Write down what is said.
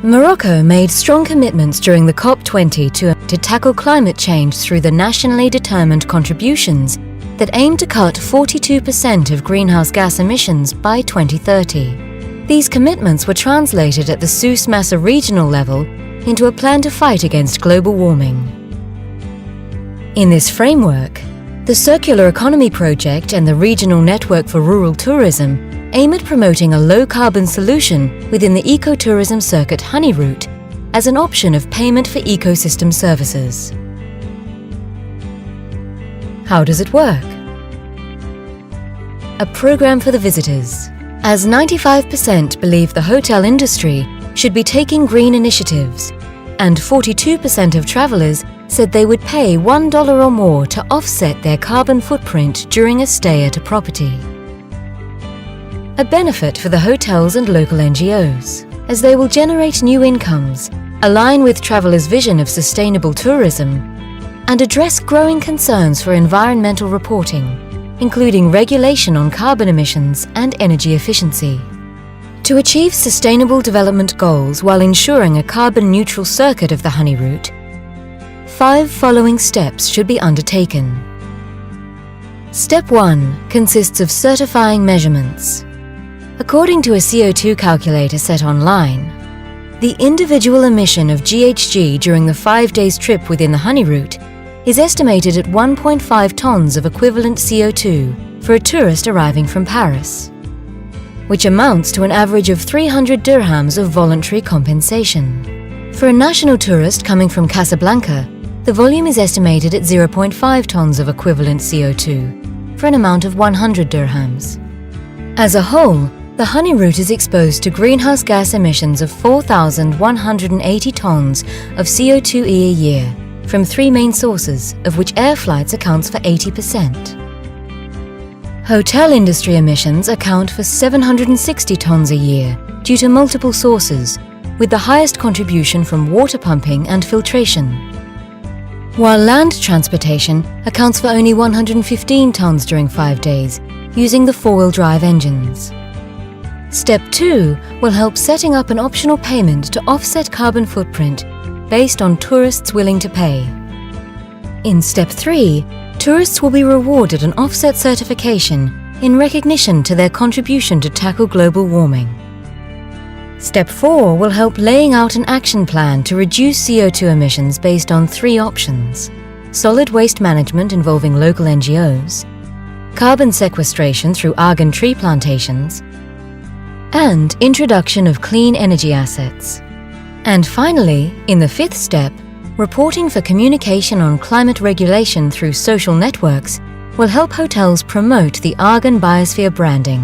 Morocco made strong commitments during the COP20 to tackle climate change through the nationally determined contributions that aim to cut 42% of greenhouse gas emissions by 2030. These commitments were translated at the Souss Massa Regional level into a plan to fight against global warming. In this framework, the Circular Economy Project and the Regional Network for Rural Tourism aim at promoting a low-carbon solution within the ecotourism circuit honey route as an option of payment for ecosystem services. How does it work? A program for the visitors. As 95% believe the hotel industry should be taking green initiatives, and 42% of travelers said they would pay $1 or more to offset their carbon footprint during a stay at a property. A benefit for the hotels and local NGOs, as they will generate new incomes, align with travelers' vision of sustainable tourism, and address growing concerns for environmental reporting, including regulation on carbon emissions and energy efficiency. To achieve sustainable development goals while ensuring a carbon-neutral circuit of the honey route, 5 following steps should be undertaken. Step 1 consists of certifying measurements. According to a CO2 calculator set online, the individual emission of GHG during the 5 days trip within the honey route is estimated at 1.5 tons of equivalent CO2 for a tourist arriving from Paris, which amounts to an average of 300 dirhams of voluntary compensation. For a national tourist coming from Casablanca, the volume is estimated at 0.5 tons of equivalent CO2 for an amount of 100 dirhams. As a whole, the honey route is exposed to greenhouse gas emissions of 4,180 tons of CO2e a year from 3 main sources, of which air flights accounts for 80%. Hotel industry emissions account for 760 tons a year due to multiple sources, with the highest contribution from water pumping and filtration, while land transportation accounts for only 115 tons during 5 days, using the 4-wheel drive engines. Step 2 will help setting up an optional payment to offset carbon footprint based on tourists willing to pay. In Step 3, tourists will be rewarded an offset certification in recognition to their contribution to tackle global warming. Step 4 will help laying out an action plan to reduce CO2 emissions based on 3 options: solid waste management involving local NGOs, carbon sequestration through argan tree plantations, and introduction of clean energy assets. And finally, in the 5th step, reporting for communication on climate regulation through social networks will help hotels promote the Argan Biosphere branding.